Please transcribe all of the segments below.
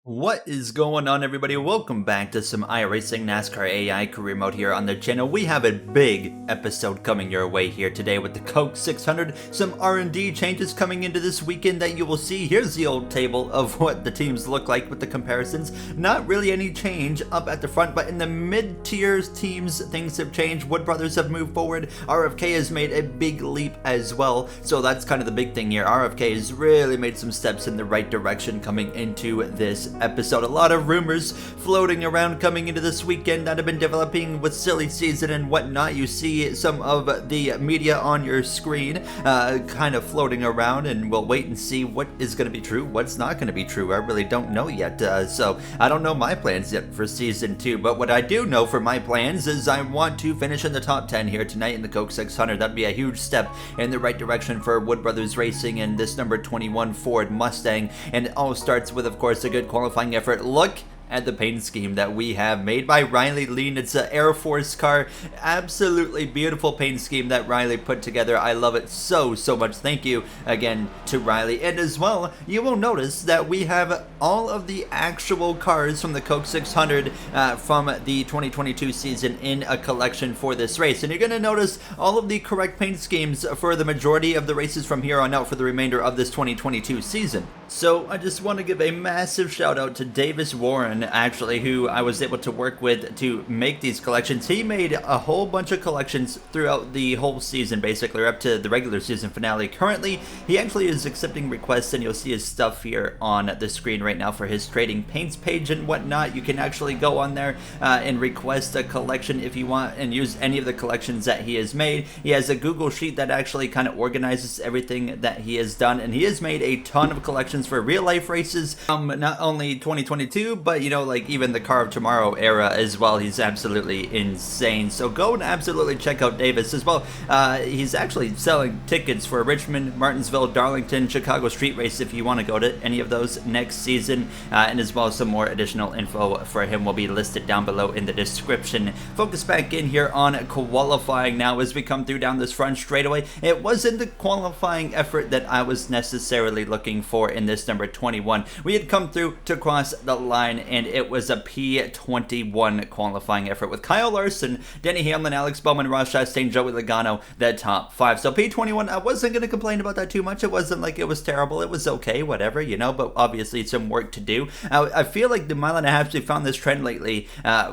What is going on, everybody? Welcome back to some iRacing NASCAR AI career mode here on the channel. We have a big episode coming your way here today with the COCA 600, some R&D changes coming into this weekend that you will see. Here's the old table of what the teams look like with the comparisons. Not really any change up at the front, but in the mid-tier teams, things have changed. Wood Brothers have moved forward. RFK has made a big leap as well, so that's kind of the big thing here. RFK has really made some steps in the right direction coming into this episode. A lot of rumors floating around coming into this weekend that have been developing with silly season and whatnot. You see some of the media on your screen kind of floating around, and we'll wait and see what is going to be true, what's not going to be true. I really don't know yet, so I don't know my plans yet for season 2, but what I do know for my plans is I want to finish in the top 10 here tonight in the COCA 600. That'd be a huge step in the right direction for Wood Brothers Racing and this number 21 Ford Mustang, and it all starts with, of course, a good qualifying effort. Look at the paint scheme that we have made by Riley Lean. It's an Air Force car. Absolutely beautiful paint scheme that Riley put together. I love it so much. Thank you again to Riley. And as well, you will notice that we have all of the actual cars from the COCA 600 from the 2022 season in a collection for this race. And you're going to notice all of the correct paint schemes for the majority of the races from here on out for the remainder of this 2022 season. So I just want to give a massive shout out to Davis Warren, actually, who I was able to work with to make these collections. He made a whole bunch of collections throughout the whole season, basically, up to the regular season finale. Currently, he actually is accepting requests, and you'll see his stuff here on the screen right now for his trading paints page and whatnot. You can actually go on there and request a collection if you want and use any of the collections that he has made. He has a Google sheet that actually kind of organizes everything that he has done, and he has made a ton of collections for real life races, not only 2022, but you know, like even the Car of Tomorrow era as well. He's absolutely insane. So go and absolutely check out Davis as well. He's actually selling tickets for Richmond, Martinsville, Darlington, Chicago Street Race if you want to go to any of those next season, and as well as some more additional info for him will be listed down below in the description. Focus back in here on qualifying now as we come through down this front straightaway. It wasn't the qualifying effort that I was necessarily looking for in this number 21. We had come through to cross the line, and it was a P21 qualifying effort with Kyle Larson, Denny Hamlin, Alex Bowman, Ross Chastain, Joey Logano, the top 5. So P21, I wasn't going to complain about that too much. It wasn't like it was terrible. It was okay, whatever, you know, but obviously some work to do. I feel like the mile and a half, we found this trend lately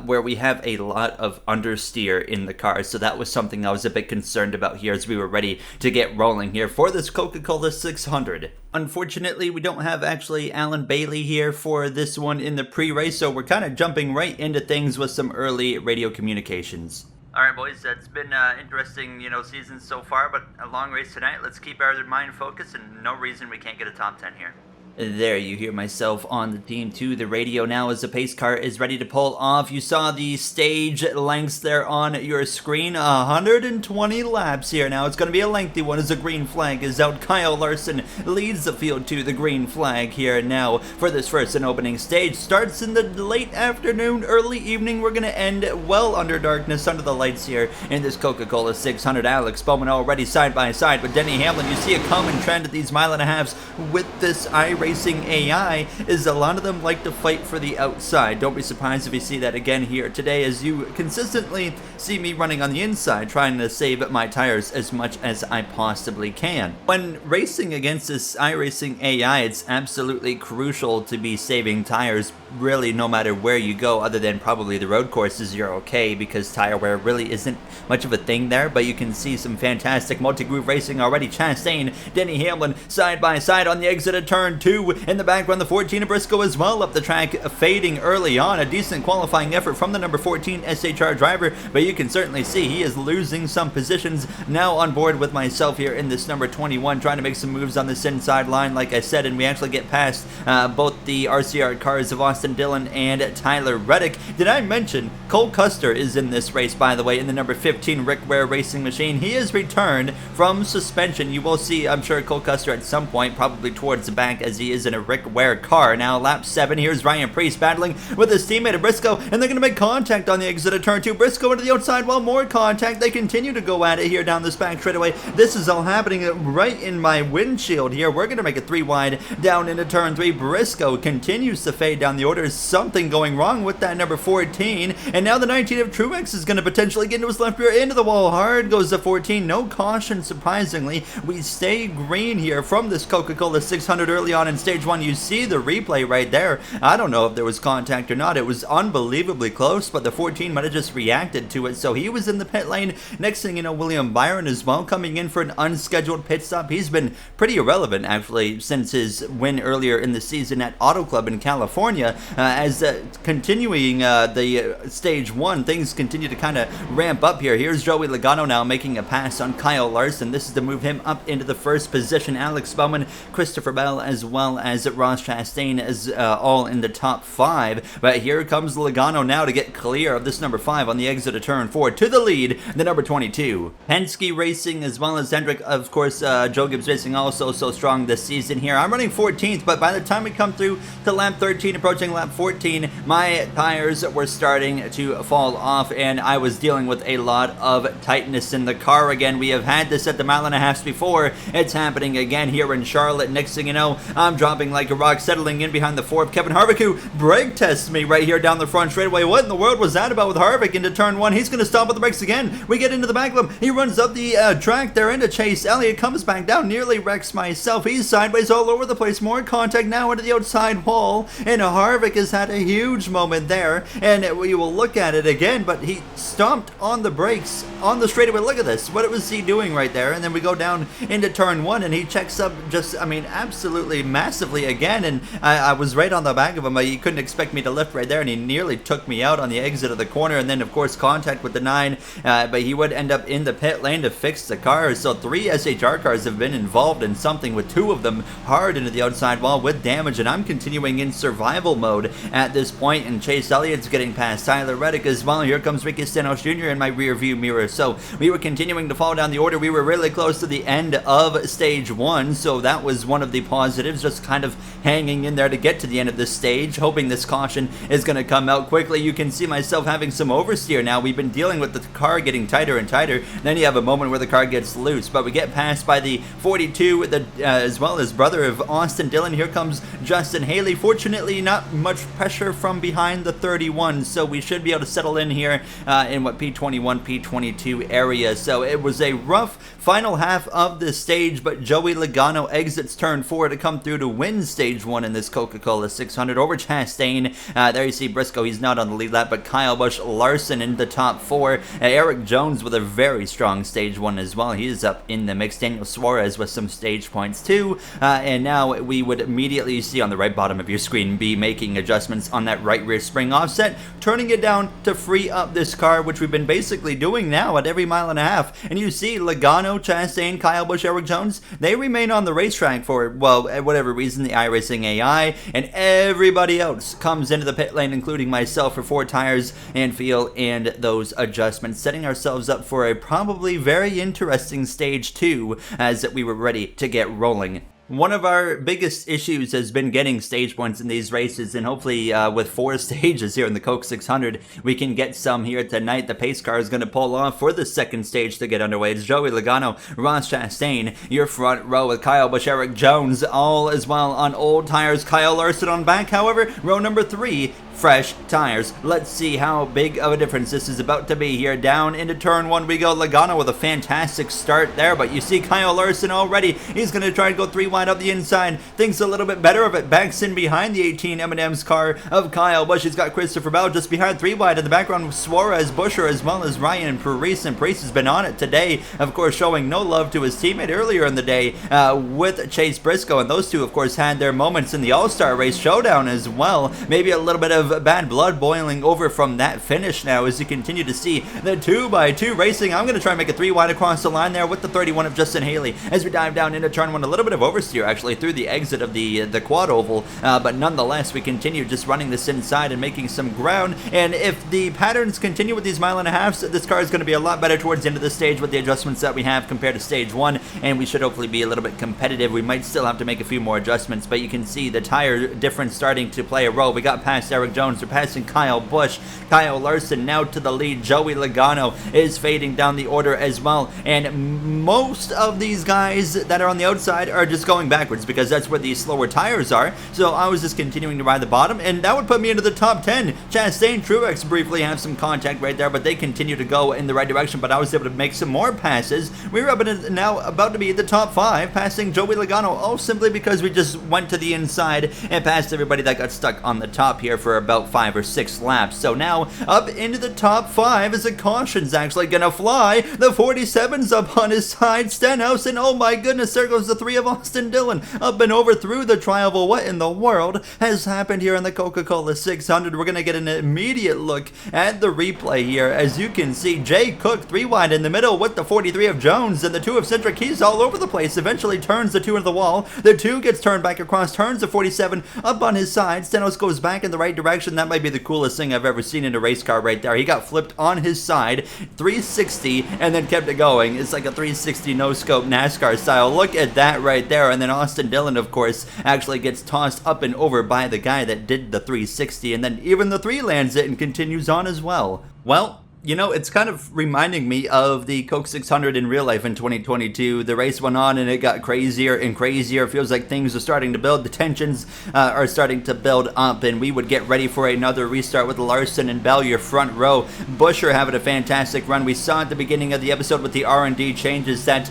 where we have a lot of understeer in the cars, so that was something I was a bit concerned about here as we were ready to get rolling here for this Coca-Cola 600. Unfortunately, we don't have actually Alan Bailey here for this one in the pre-race, so we're kind of jumping right into things with some early radio communications. Alright boys, it's been interesting, season so far, but a long race tonight. Let's keep our mind focused, and no reason we can't get a top 10 here. There you hear myself on the team to the radio now as the pace car is ready to pull off. You saw the stage lengths there on your screen. 120 laps here now. It's going to be a lengthy one as the green flag is out. Kyle Larson leads the field to the green flag here now for this first and opening stage. Starts in the late afternoon, early evening. We're going to end well under darkness under the lights here in this Coca-Cola 600. Alex Bowman already side by side with Denny Hamlin. You see a common trend at these mile and a halves with this iRacing AI is a lot of them like to fight for the outside. Don't be surprised if you see that again here today as you consistently see me running on the inside trying to save my tires as much as I possibly can. When racing against this iRacing AI, it's absolutely crucial to be saving tires really no matter where you go, other than probably the road courses. You're okay because tire wear really isn't much of a thing there, but you can see some fantastic multi-groove racing already. Chastain, Denny Hamlin side by side on the exit of turn 2. In the background, the 14 of Briscoe as well up the track, fading early on. A decent qualifying effort from the number 14 SHR driver, but you can certainly see he is losing some positions. Now on board with myself here in this number 21, trying to make some moves on this inside line, like I said, and we actually get past both the RCR cars of Austin Dillon and Tyler Reddick. Did I mention Cole Custer is in this race, by the way, in the number 15 Rick Ware Racing Machine. He has returned from suspension. You will see, I'm sure, Cole Custer at some point, probably towards the back as as he is in a Rick Ware car. Now lap 7, here's Ryan Preece battling with his teammate Briscoe, and they're going to make contact on the exit of turn 2. Briscoe into the outside, while more contact. They continue to go at it here down this back straightaway. This is all happening right in my windshield here. We're going to make it 3 wide down into turn 3. Briscoe continues to fade down the order. Something going wrong with that number 14, and now the 19 of Truex is going to potentially get into his left rear, into the wall hard goes the 14. No caution, surprisingly. We stay green here from this Coca-Cola 600 early on in stage 1. You see the replay right there. I don't know if there was contact or not. It was unbelievably close, but the 14 might have just reacted to it, so he was in the pit lane. Next thing you know, William Byron as well coming in for an unscheduled pit stop. He's been pretty irrelevant actually since his win earlier in the season at Auto Club in California. As continuing the stage 1, things continue to kind of ramp up here. Here's Joey Logano now making a pass on Kyle Larson. This is to move him up into the first position. Alex Bowman, Christopher Bell, as well as Ross Chastain is all in the top 5. But here comes Logano now to get clear of this number 5 on the exit of turn 4. To the lead, the number 22. Penske Racing, as well as Hendrick, of course, Joe Gibbs Racing also so strong this season here. I'm running 14th, but by the time we come through to lap 13, approaching lap 14, my tires were starting to fall off, and I was dealing with a lot of tightness in the car again. We have had this at the mile and a half before. It's happening again here in Charlotte. Next thing you know, I'm dropping like a rock, settling in behind the 4 of Kevin Harvick, who brake tests me right here down the front straightaway. What in the world was that about with Harvick into turn 1? He's going to stop with the brakes again. We get into the back of him. He runs up the track there into Chase Elliott, comes back down, nearly wrecks myself. He's sideways all over the place. More contact now into the outside wall, and Harvick has had a huge moment there, and we will look at it again, but he stomped on the brakes on the straightaway. Look at this. What was he doing right there? And then we go down into turn 1, and he checks up just, I mean, absolutely massively again, and I was right on the back of him. He couldn't expect me to lift right there, and he nearly took me out on the exit of the corner, and then of course contact with the 9, but he would end up in the pit lane to fix the car. So 3 SHR cars have been involved in something, with 2 of them hard into the outside wall with damage, and I'm continuing in survival mode at this point, and Chase Elliott's getting past Tyler Reddick as well. Here comes Ricky Stenhouse Jr. in my rear view mirror. So we were continuing to fall down the order. We were really close to the end of stage 1, so that was one of the positives, just kind of hanging in there to get to the end of this stage, hoping this caution is going to come out quickly. You can see myself having some oversteer now. We've been dealing with the car getting tighter and tighter. Then you have a moment where the car gets loose, but we get passed by the 42, as well as brother of Austin Dillon. Here comes Justin Haley. Fortunately, not much pressure from behind the 31, so we should be able to settle in here in what P21, P22 area. So it was a rough final half of the stage, but Joey Logano exits turn 4 to come through to win stage 1 in this Coca-Cola 600 over Chastain. There you see Briscoe. He's not on the lead lap, but Kyle Busch, Larson in the top 4. Eric Jones with a very strong stage 1 as well. He is up in the mix. Daniel Suarez with some stage points too. And now we would immediately see on the right bottom of your screen be making adjustments on that right rear spring offset, turning it down to free up this car, which we've been basically doing now at every mile and a half. And you see Logano, Chastain, Kyle Busch, Eric Jones, they remain on the racetrack for, well, whatever reason, the iRacing AI, and everybody else comes into the pit lane, including myself, for 4 tires and fuel and those adjustments, setting ourselves up for a probably very interesting stage 2 as we were ready to get rolling. One of our biggest issues has been getting stage points in these races, and hopefully with 4 stages here in the Coke 600, we can get some here tonight. The pace car is going to pull off for the second stage to get underway. It's Joey Logano, Ross Chastain, your front row with Kyle Busch, Eric Jones, all as well on old tires. Kyle Larson on back, however, row number 3, fresh tires. Let's see how big of a difference this is about to be here. Down into turn 1 we go. Logano with a fantastic start there, but you see Kyle Larson already. He's going to try and go 3 wide up the inside. Thinks a little bit better of it. Backs in behind the 18 M&M's car of Kyle Busch. He's got Christopher Bell just behind 3 wide in the background with Suarez, Buscher, as well as Ryan Preece. And Preece has been on it today, of course, showing no love to his teammate earlier in the day with Chase Briscoe. And those two, of course, had their moments in the All-Star Race Showdown as well. Maybe a little bit of bad blood boiling over from that finish now as you continue to see the 2x2 racing. I'm going to try and make a 3 wide across the line there with the 31 of Justin Haley as we dive down into turn 1. A little bit of oversteer oversteer actually through the exit of the quad oval, but nonetheless we continue just running this inside and making some ground. And if the patterns continue with these mile and a halves, this car is going to be a lot better towards the end of the stage with the adjustments that we have compared to stage 1, and we should hopefully be a little bit competitive. We might still have to make a few more adjustments, but you can see the tire difference starting to play a role. We got past Eric Jones, we're passing Kyle Busch, Kyle Larson now to the lead, Joey Logano is fading down the order as well, and most of these guys that are on the outside are just going backwards because that's where these slower tires are. So I was just continuing to ride the bottom, and that would put me into the top 10. Chastain, Truex briefly have some contact right there, but they continue to go in the right direction, but I was able to make some more passes. We're now about to be the top 5, passing Joey Logano, all simply because we just went to the inside and passed everybody that got stuck on the top here for about 5 or 6 laps. So now up into the top 5 as a caution's actually gonna fly. The 47's up on his side, Stenhouse, and oh my goodness, there goes the 3 of Austin Dillon up and over through the tri-oval. What in the world has happened here in the Coca-Cola 600? We're gonna get an immediate look at the replay here. As you can see, Jay Cook 3 wide in the middle with the 43 of Jones, and the 2 of Cedric. He's all over the place. Eventually turns the 2 into the wall. The 2 gets turned back across, turns the 47 up on his side. Stenhouse goes back in the right direction. That might be the coolest thing I've ever seen in a race car right there. He got flipped on his side, 360, and then kept it going. It's like a 360 no-scope NASCAR style. Look at that right there. And then Austin Dillon, of course, actually gets tossed up and over by the guy that did the 360, and then even the 3 lands it and continues on as well. Well, you know, it's kind of reminding me of the Coke 600 in real life in 2022. The race went on and it got crazier and crazier. It feels like things are starting to build. The tensions are starting to build up, and we would get ready for another restart with Larson and Bell, your front row. Buscher having a fantastic run. We saw at the beginning of the episode with the R&D changes that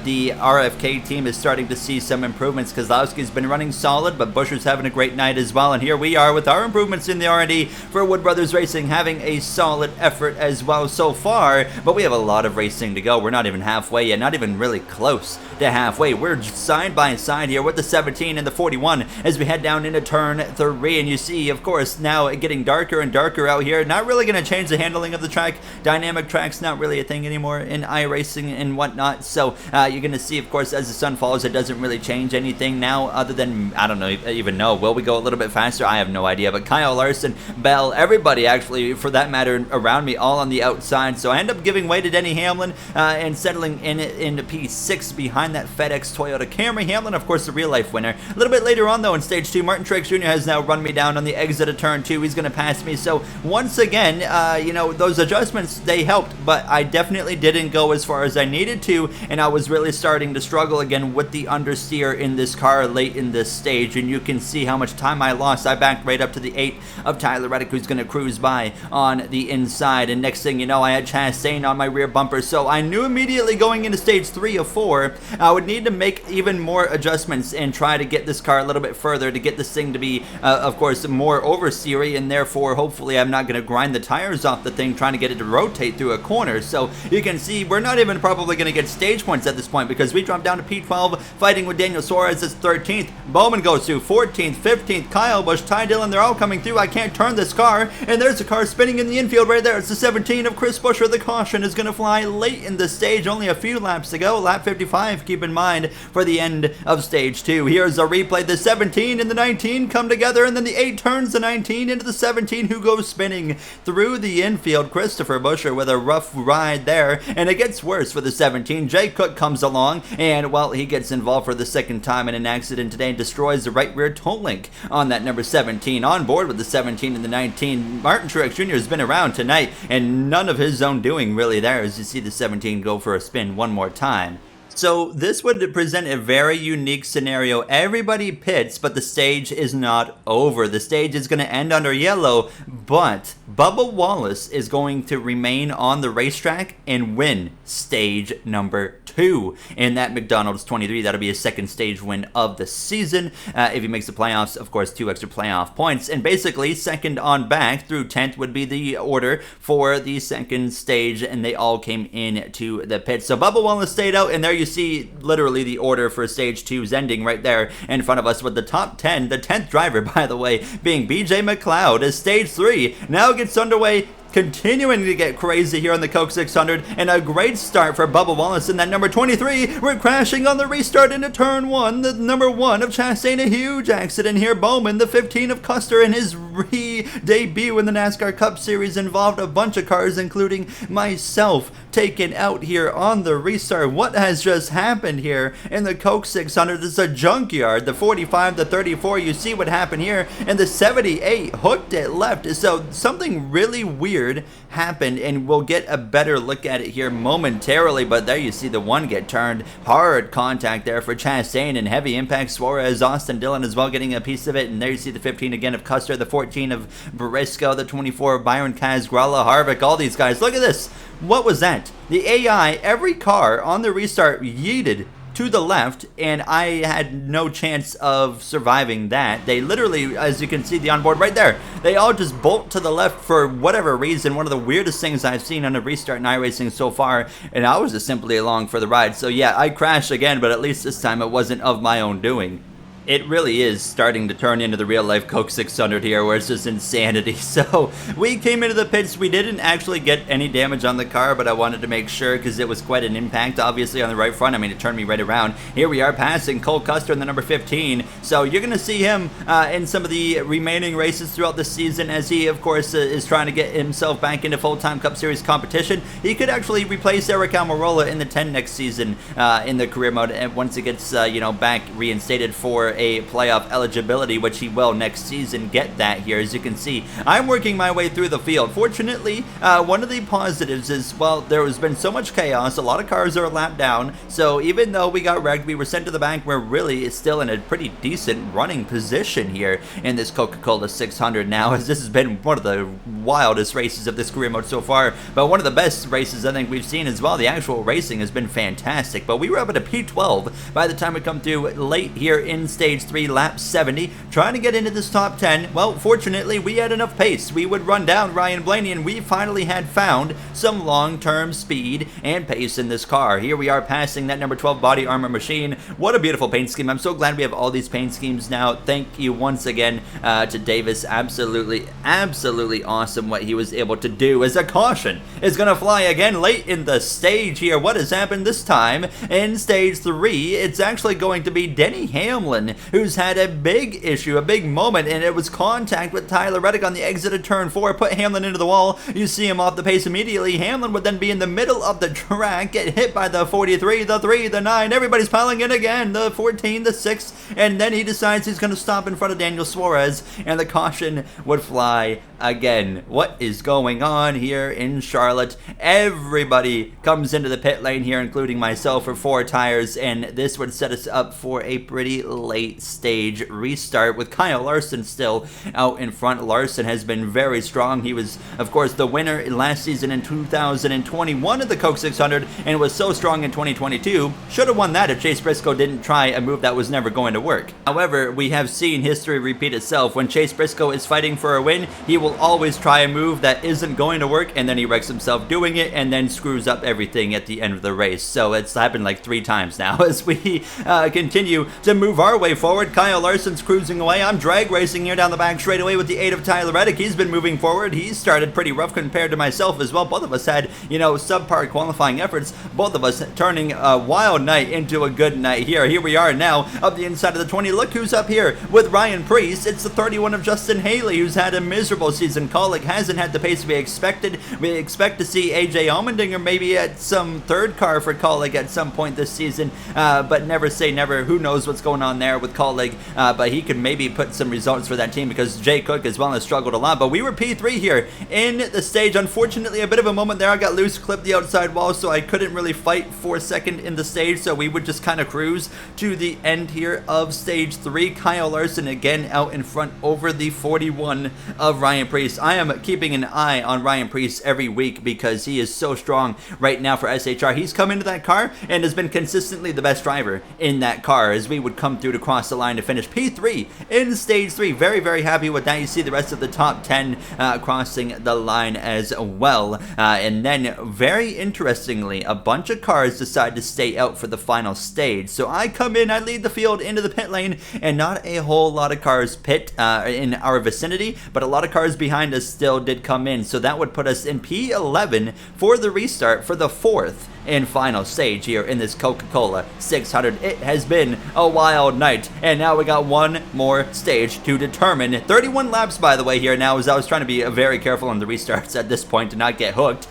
the RFK team is starting to see some improvements. Kozlowski's been running solid, but Buscher's having a great night as well. And here we are with our improvements in the R&D for Wood Brothers Racing, having a solid effort as well so far, but we have a lot of racing to go. We're not even halfway yet, not even really close to halfway. We're side by side here with the 17 and the 41 as we head down into turn 3, and you see, of course, now getting darker and darker out here. Not really going to change the handling of the track. Dynamic track's not really a thing anymore in iRacing and whatnot, so you're going to see, of course, as the sun falls, it doesn't really change anything now other than, I don't even know, will we go a little bit faster? I have no idea, but Kyle Larson, Bell, everybody actually, for that matter, around me, all on the outside. So I end up giving way to Denny Hamlin and settling in P6 behind that FedEx Toyota Camry. Hamlin, of course, the real life winner. A little bit later on, though, in stage 2, Martin Truex Jr. has now run me down on the exit of turn 2. He's going to pass me. So once again, you know, those adjustments, they helped, but I definitely didn't go as far as I needed to, and I was really starting to struggle again with the understeer in this car late in this stage, and you can see how much time I lost. I backed right up to the 8 of Tyler Reddick, who's going to cruise by on the inside, and next thing you know, I had Chastain on my rear bumper, so I knew immediately going into stage 3 of 4, I would need to make even more adjustments and try to get this car a little bit further to get this thing to be, of course, more oversteery, and therefore, hopefully, I'm not going to grind the tires off the thing trying to get it to rotate through a corner. So you can see we're not even probably going to get stage points at this point because we dropped down to P12, fighting with Daniel Suarez as 13th. Bowman goes through 14th, 15th, Kyle Busch, Ty Dillon, they're all coming through. I can't turn this car, and there's a car spinning in the infield right there. It's the 17 of Chris Buescher. The caution is going to fly late in the stage, only a few laps to go. Lap 55, keep in mind, for the end of stage 2. Here's a replay. The 17 and the 19 come together, and then the 8 turns the 19 into the 17, who goes spinning through the infield. Christopher Buescher with a rough ride there, and it gets worse for the 17. Jay Cook comes along, and, well, he gets involved for the second time in an accident today and destroys the right rear toe link on that number 17. On board with the 17 and the 19, Martin Truex Jr. has been around tonight, and none of his own doing really there as you see the 17 go for a spin one more time. So this would present a very unique scenario. Everybody pits, but the stage is not over. The stage is going to end under yellow, but Bubba Wallace is going to remain on the racetrack and win stage number 2 in that McDonald's 23. That'll be his second stage win of the season. If he makes the playoffs, of course, 2 extra playoff points. And basically, second on back through 10th would be the order for the second stage, and they all came in to the pit. So Bubba Wallace stayed out, and there you see literally the order for stage 2's ending right there in front of us with the top 10, the 10th driver, by the way, being BJ McLeod as stage 3 now gets underway. continuing to get crazy here on the Coke 600, and a great start for Bubba Wallace in that number 23. We're crashing on the restart into turn 1, the number 1 of Chastain, a huge accident here. Bowman, the 15 of Custer, in his re-debut in the NASCAR Cup Series, involved a bunch of cars, including myself, taken out here on the restart. What has just happened here in the Coke 600? This is a junkyard. The 45, the 34, you see what happened here, and the 78 hooked it left. So something really weird happened, and we'll get a better look at it here momentarily. But there you see the one get turned. Hard contact there for Chastain, and heavy impact. Suarez, Austin Dillon as well getting a piece of it. And there you see the 15 again of Custer, the 14 of Briscoe, the 24 of Byron Casgralla, Harvick, all these guys. Look at this. What was that? The AI, every car on the restart yeeted to the left, and I had no chance of surviving that. They literally, as you can see the onboard right there, they all just bolt to the left for whatever reason. One of the weirdest things I've seen on a restart in iRacing so far, and I was just simply along for the ride. So yeah, I crashed again, but at least this time it wasn't of my own doing. It really is starting to turn into the real-life Coke 600 here, where it's just insanity. So we came into the pits. We didn't actually get any damage on the car, but I wanted to make sure because it was quite an impact, obviously, on the right front. I mean, it turned me right around. Here we are passing Cole Custer in the number 15. So you're going to see him in some of the remaining races throughout the season, as he, of course, is trying to get himself back into full-time Cup Series competition. He could actually replace Eric Almirola in the 10 next season in the career mode, and once it gets, back reinstated for a playoff eligibility, which he will next season get that here. As you can see, I'm working my way through the field. Fortunately, one of the positives is, well, there has been so much chaos. A lot of cars are a lap down, so even though we got wrecked, we were sent to the bank. We're really still in a pretty decent running position here in this Coca-Cola 600 now, as this has been one of the wildest races of this career mode so far, but one of the best races I think we've seen as well. The actual racing has been fantastic, but we were up at a P12 by the time we come through late here in stage 3, lap 70, trying to get into this top 10. Well, fortunately, we had enough pace. We would run down Ryan Blaney, and we finally had found some long-term speed and pace in this car. Here we are passing that number 12 body armor machine. What a beautiful paint scheme. I'm so glad we have all these paint schemes now. Thank you once again to Davis. Absolutely awesome what he was able to do. As a caution is going to fly again late in the stage here. What has happened this time in stage 3? It's actually going to be Denny Hamlin, who's had a big issue, a big moment, and it was contact with Tyler Reddick on the exit of turn 4, put Hamlin into the wall. You see him off the pace immediately. Hamlin would then be in the middle of the track, get hit by the 43, the 3, the 9, everybody's piling in again, the 14, the 6, and then he decides he's going to stop in front of Daniel Suarez, and the caution would fly again. What is going on here in Charlotte? Everybody comes into the pit lane here, including myself, for 4 tires, and this would set us up for a pretty late stage restart with Kyle Larson still out in front. Larson has been very strong. He was, of course, the winner last season in 2021 of the Coke 600 and was so strong in 2022. Should have won that if Chase Briscoe didn't try a move that was never going to work. However, we have seen history repeat itself. When Chase Briscoe is fighting for a win, he will always try a move that isn't going to work, and then he wrecks himself doing it and then screws up everything at the end of the race. So it's happened like 3 times now as we continue to move our way forward. Kyle Larson's cruising away. I'm drag racing here down the back straightaway with the 8 of Tyler Reddick. He's been moving forward. He started pretty rough compared to myself as well. Both of us had, subpar qualifying efforts. Both of us turning a wild night into a good night here. Here we are now up the inside of the 20. Look who's up here with Ryan Preece. It's the 31 of Justin Haley, who's had a miserable season. Kaulig hasn't had the pace we expected. We expect to see AJ Allmendinger maybe at some third car for Kaulig at some point this season, but never say never. Who knows what's going on there with Kaulig, but he could maybe put some results for that team because Jay Cook as well has struggled a lot. But we were P3 here in the stage. Unfortunately, a bit of a moment there. I got loose, clipped the outside wall, so I couldn't really fight for second in the stage, so we would just kind of cruise to the end here of stage 3. Kyle Larson again out in front over the 41 of Ryan Preece. I am keeping an eye on Ryan Preece every week because he is so strong right now for SHR. He's come into that car and has been consistently the best driver in that car as we would come through to crossed the line to finish P3 in Stage 3. Very, very happy with that. You see the rest of the top 10 crossing the line as well. And then, very interestingly, a bunch of cars decide to stay out for the final stage. So I come in, I lead the field into the pit lane, and not a whole lot of cars pit in our vicinity, but a lot of cars behind us still did come in. So that would put us in P11 for the restart for the 4th and final stage here in this Coca-Cola 600. It has been a wild night, and now we got one more stage to determine. 31 laps, by the way, here now, as I was trying to be very careful on the restarts at this point to not get hooked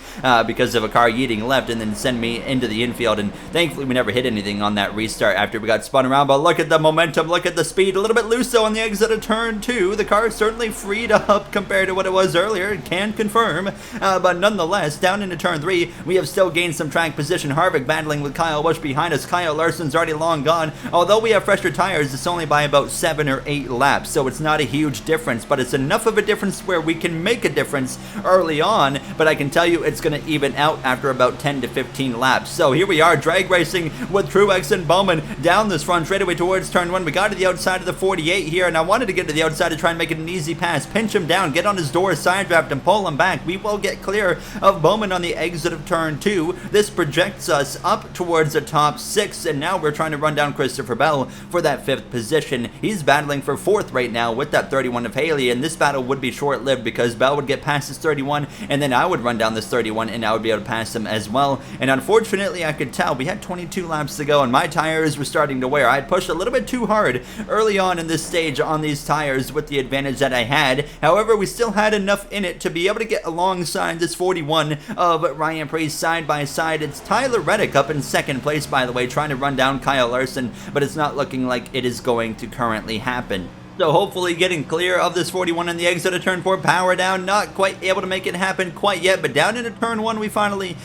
because of a car yeeting left and then send me into the infield, and thankfully we never hit anything on that restart after we got spun around. But look at the momentum, look at the speed, a little bit loose though on the exit of turn 2. The car is certainly freed up compared to what it was earlier, can confirm, but nonetheless, down into turn 3, we have still gained some track position. Harvick battling with Kyle Busch behind us. Kyle Larson's already long gone. Although we have fresher tires, it's only by about 7 or 8 laps, so it's not a huge difference, but it's enough of a difference where we can make a difference early on, but I can tell you it's going to even out after about 10 to 15 laps. So here we are, drag racing with Truex and Bowman down this front straightaway towards turn 1. We got to the outside of the 48 here, and I wanted to get to the outside to try and make it an easy pass. Pinch him down, get on his door, side draft, and pull him back. We will get clear of Bowman on the exit of turn 2. This projects us up towards the top 6, and now we're trying to run down Christopher Bell for that 5th position. He's battling for 4th right now with that 31 of Haley, and this battle would be short-lived because Bell would get past his 31, and then I would run down this 31, and I would be able to pass him as well. And unfortunately, I could tell we had 22 laps to go, and my tires were starting to wear. I had pushed a little bit too hard early on in this stage on these tires with the advantage that I had. However, we still had enough in it to be able to get alongside this 41 of Ryan Preece side by side. It's Tyler Reddick up in 2nd place, by the way, trying to run down Kyle Larson, but it's not looking like it is going to currently happen. So hopefully getting clear of this 41 on the exit of turn 4, power down, not quite able to make it happen quite yet, but down into turn 1 we finally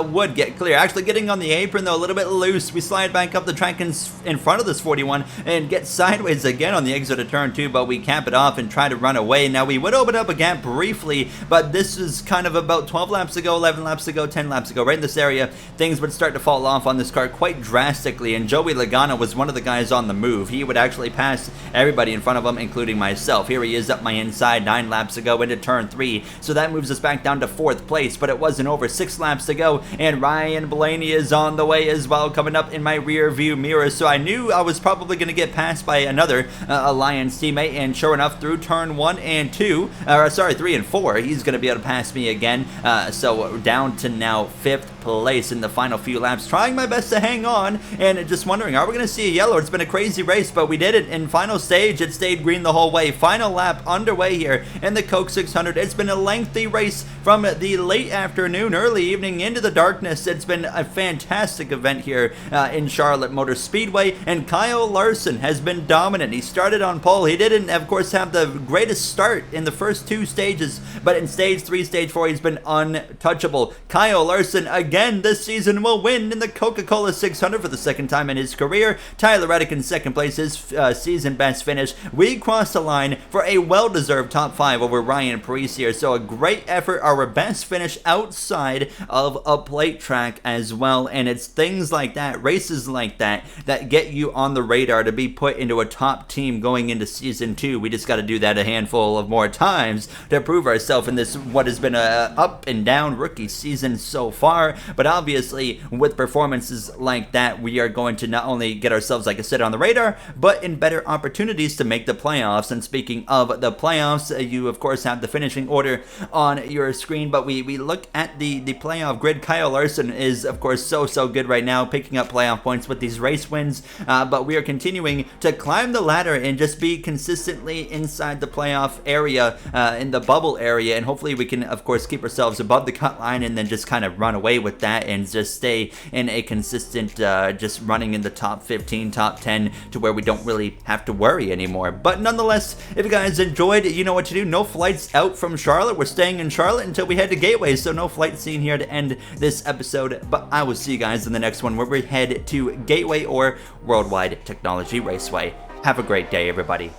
would get clear. Actually getting on the apron though, a little bit loose. We slide back up the track in front of this 41 and get sideways again on the exit of turn 2, but we cap it off and try to run away. Now we would open up a gap briefly, but this is kind of about 12 laps ago, 11 laps ago, 10 laps ago. Right in this area, things would start to fall off on this car quite drastically, and Joey Logano was one of the guys on the move. He would actually pass everybody in front of him, including myself. Here he is up my inside 9 laps ago into turn 3, so that moves us back down to 4th place, but it wasn't over. 6 laps to go, and Ryan Blaney is on the way as well, coming up in my rear view mirror, so I knew I was probably going to get passed by another Alliance teammate, and sure enough, through turn 1 and 2, sorry, 3 and 4, he's going to be able to pass me again, so down to now 5th place in the final few laps, trying my best to hang on, and just wondering, are we going to see a yellow? It's been a crazy race, but we did it. In final stage, it stayed green the whole way. Final lap underway here in the Coke 600. It's been a lengthy race from the late afternoon, early evening into the darkness. It's been a fantastic event here in Charlotte Motor Speedway, and Kyle Larson has been dominant. He started on pole. He didn't, of course, have the greatest start in the first 2 stages, but in stage 3, stage 4, he's been untouchable. Kyle Larson again this season will win in the Coca-Cola 600 for the 2nd time in his career. Tyler Reddick in 2nd place, his season best finish. We crossed the line for a well-deserved top 5 over Ryan Preece here, so a great effort, our best finish outside of a plate track as well, and it's things like that, races like that, that get you on the radar to be put into a top team going into season 2. We just got to do that a handful of more times to prove ourselves in this, what has been a up and down rookie season so far, but obviously with performances like that, we are going to not only get ourselves, like I said, on the radar, but in better opportunities to make the playoffs. And speaking of the playoffs, you of course have the finishing order on your screen, but we look at the playoff grid. Kyle Larson is of course so good right now, picking up playoff points with these race wins, but we are continuing to climb the ladder and just be consistently inside the playoff area, in the bubble area, and hopefully we can of course keep ourselves above the cut line and then just kind of run away with that and just stay in a consistent just running in the top 15, top 10, to where we don't really have to worry anymore. But nonetheless, if you guys enjoyed, you know what to do. No flights out from Charlotte. We're staying in Charlotte until we head to Gateway, so no flight scene here to end this episode, but I will see you guys in the next one where we head to Gateway or Worldwide Technology Raceway. Have a great day, everybody.